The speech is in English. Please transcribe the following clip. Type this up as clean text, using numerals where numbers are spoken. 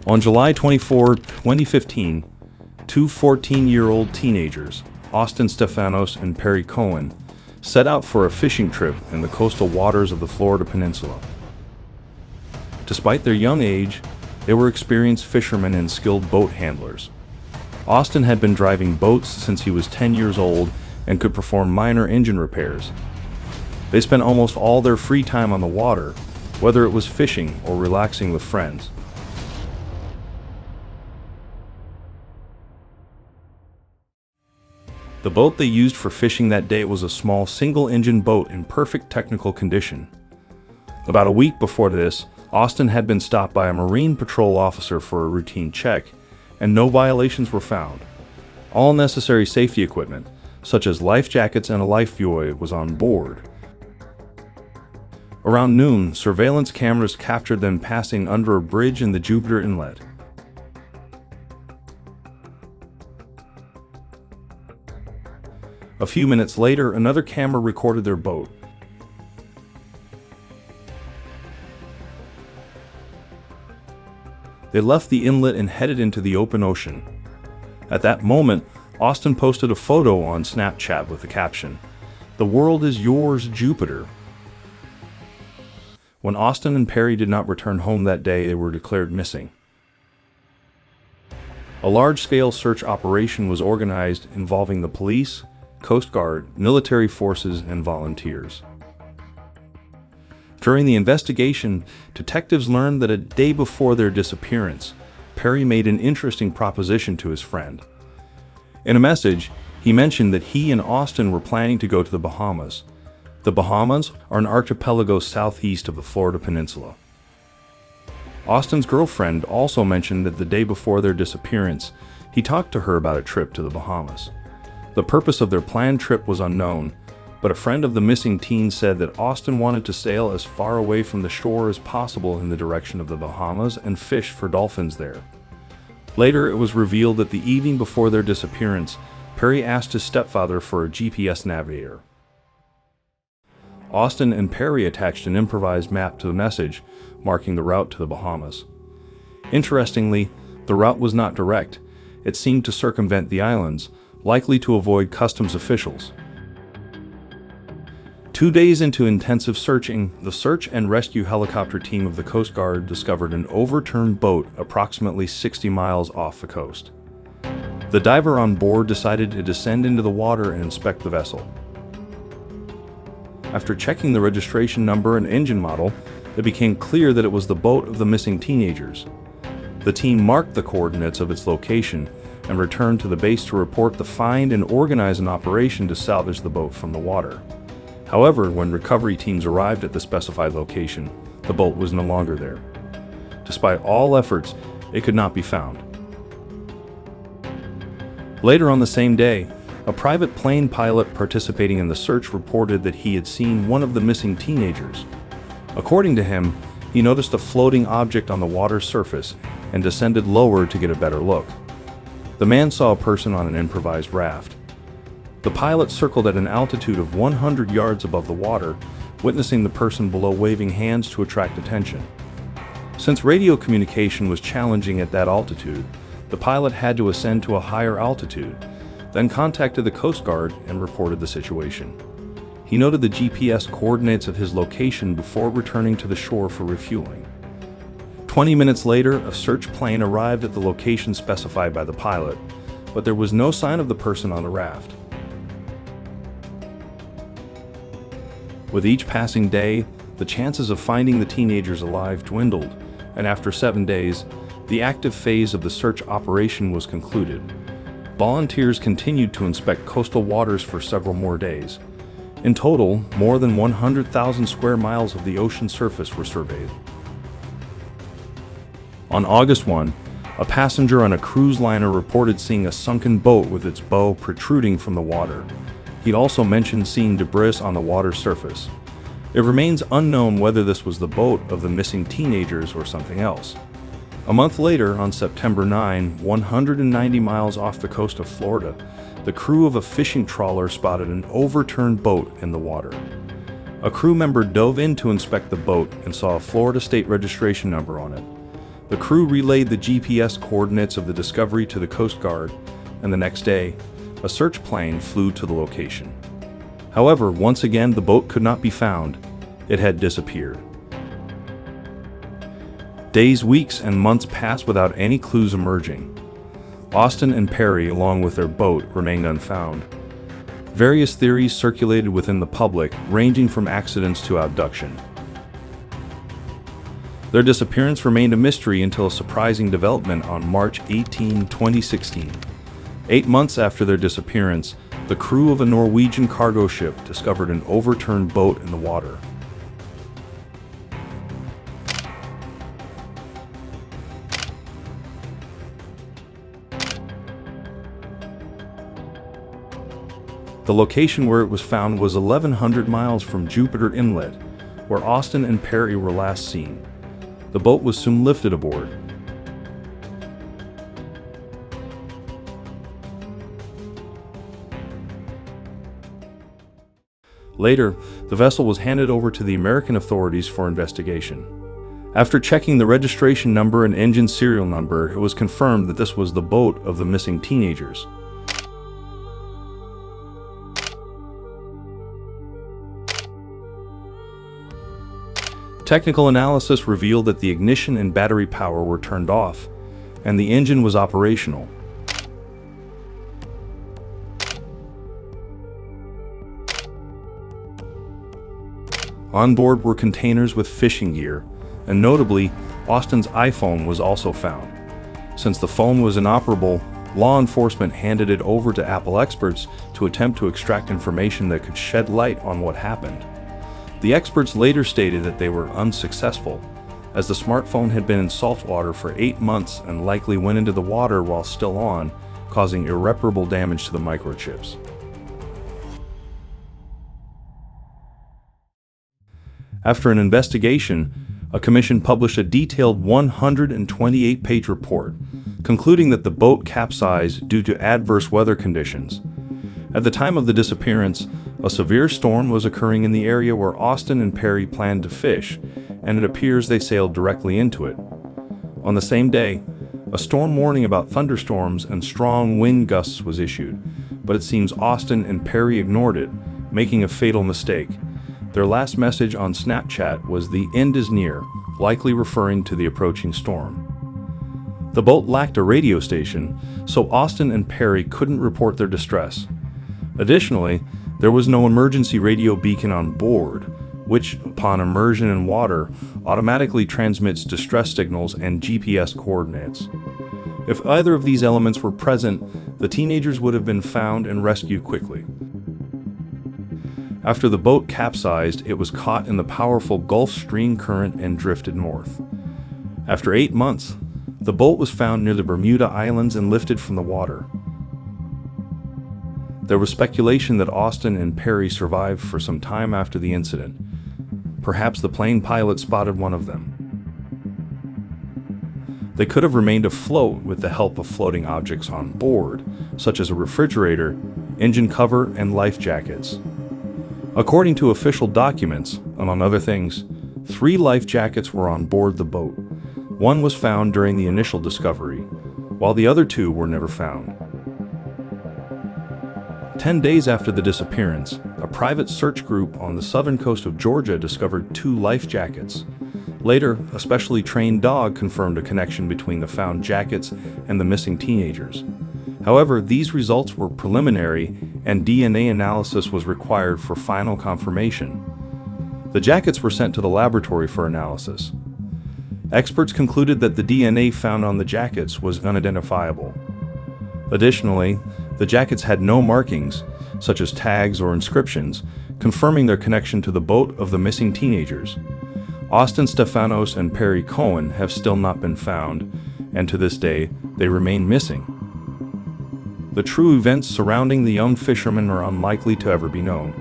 On July 24, 2015, two 14-year-old teenagers, Stefanos and Perry Cohen, set out for a fishing trip in the coastal waters of the Florida peninsula. Despite their young age, they were experienced fishermen and skilled boat handlers. Austin had been driving boats since he was 10 years old and could perform minor engine repairs. They spent almost all their free time on the water, whether it was fishing or relaxing with friends. The boat they used for fishing that day was a small single-engine boat in perfect technical condition. About a week before this, Austin had been stopped by a Marine Patrol officer for a routine check, and no violations were found. All necessary safety equipment, such as life jackets and a life buoy, was on board. Around noon, surveillance cameras captured them passing under a bridge in the Jupiter Inlet. A few minutes later, another camera recorded their boat. They left the inlet and headed into the open ocean. At that moment, Austin posted a photo on Snapchat with the caption, "The world is yours, Jupiter." When Austin and Perry did not return home that day, they were declared missing. A large-scale search operation was organized involving the police, Coast Guard, military forces, and volunteers. During the investigation, detectives learned that a day before their disappearance, Perry made an interesting proposition to his friend. In a message, he mentioned that he and Austin were planning to go to the Bahamas. The Bahamas are an archipelago southeast of the Florida peninsula. Austin's girlfriend also mentioned that the day before their disappearance, he talked to her about a trip to the Bahamas. The purpose of their planned trip was unknown, but a friend of the missing teen said that Austin wanted to sail as far away from the shore as possible in the direction of the Bahamas and fish for dolphins there. Later, it was revealed that the evening before their disappearance, Perry asked his stepfather for a GPS navigator. Austin and Perry attached an improvised map to the message, marking the route to the Bahamas. Interestingly, the route was not direct. It seemed to circumvent the islands, likely to avoid customs officials. 2 days into intensive searching, the search and rescue helicopter team of the Coast Guard discovered an overturned boat approximately 60 miles off the coast. The diver on board decided to descend into the water and inspect the vessel. After checking the registration number and engine model, it became clear that it was the boat of the missing teenagers. The team marked the coordinates of its location and returned to the base to report the find and organize an operation to salvage the boat from the water. However, when recovery teams arrived at the specified location, the boat was no longer there. Despite all efforts, it could not be found. Later on the same day, a private plane pilot participating in the search reported that he had seen one of the missing teenagers. According to him, he noticed a floating object on the water's surface and descended lower to get a better look. The man saw a person on an improvised raft. The pilot circled at an altitude of 100 yards above the water, witnessing the person below waving hands to attract attention. Since radio communication was challenging at that altitude, the pilot had to ascend to a higher altitude, then contacted the Coast Guard and reported the situation. He noted the GPS coordinates of his location before returning to the shore for refueling. 20 minutes later, a search plane arrived at the location specified by the pilot, but there was no sign of the person on the raft. With each passing day, the chances of finding the teenagers alive dwindled, and after 7 days, the active phase of the search operation was concluded. Volunteers continued to inspect coastal waters for several more days. In total, more than 100,000 square miles of the ocean surface were surveyed. On August 1, a passenger on a cruise liner reported seeing a sunken boat with its bow protruding from the water. He'd also mentioned seeing debris on the water's surface. It remains unknown whether this was the boat of the missing teenagers or something else. A month later, on September 9, 190 miles off the coast of Florida, the crew of a fishing trawler spotted an overturned boat in the water. A crew member dove in to inspect the boat and saw a Florida state registration number on it. The crew relayed the GPS coordinates of the Discovery to the Coast Guard, and the next day, a search plane flew to the location. However, once again, the boat could not be found. It had disappeared. Days, weeks, and months passed without any clues emerging. Austin and Perry, along with their boat, remained unfound. Various theories circulated within the public, ranging from accidents to abduction. Their disappearance remained a mystery until a surprising development on March 18, 2016. 8 months after their disappearance, the crew of a Norwegian cargo ship discovered an overturned boat in the water. The location where it was found was 1,100 miles from Jupiter Inlet, where Austin and Perry were last seen. The boat was soon lifted aboard. Later, the vessel was handed over to the American authorities for investigation. After checking the registration number and engine serial number, it was confirmed that this was the boat of the missing teenagers. Technical analysis revealed that the ignition and battery power were turned off, and the engine was operational. On board were containers with fishing gear, and notably, Austin's iPhone was also found. Since the phone was inoperable, law enforcement handed it over to Apple experts to attempt to extract information that could shed light on what happened. The experts later stated that they were unsuccessful, as the smartphone had been in salt water for 8 months and likely went into the water while still on, causing irreparable damage to the microchips. After an investigation, a commission published a detailed 128-page report, concluding that the boat capsized due to adverse weather conditions. At the time of the disappearance, a severe storm was occurring in the area where Austin and Perry planned to fish, and it appears they sailed directly into it. On the same day, a storm warning about thunderstorms and strong wind gusts was issued, but it seems Austin and Perry ignored it, making a fatal mistake. Their last message on Snapchat was "The end is near," likely referring to the approaching storm. The boat lacked a radio station, so Austin and Perry couldn't report their distress. Additionally, there was no emergency radio beacon on board, which, upon immersion in water, automatically transmits distress signals and GPS coordinates. If either of these elements were present, the teenagers would have been found and rescued quickly. After the boat capsized, it was caught in the powerful Gulf Stream current and drifted north. After 8 months, the boat was found near the Bermuda Islands and lifted from the water. There was speculation that Austin and Perry survived for some time after the incident. Perhaps the plane pilot spotted one of them. They could have remained afloat with the help of floating objects on board, such as a refrigerator, engine cover, and life jackets. According to official documents, among other things, 3 life jackets were on board the boat. One was found during the initial discovery, while the other 2 were never found. 10 days after the disappearance, a private search group on the southern coast of Georgia discovered 2 life jackets. Later, a specially trained dog confirmed a connection between the found jackets and the missing teenagers. However, these results were preliminary, and DNA analysis was required for final confirmation. The jackets were sent to the laboratory for analysis. Experts concluded that the DNA found on the jackets was unidentifiable. Additionally, the jackets had no markings, such as tags or inscriptions, confirming their connection to the boat of the missing teenagers. Austin, Stefanos, and Perry Cohen have still not been found, and to this day, they remain missing. The true events surrounding the young fishermen are unlikely to ever be known.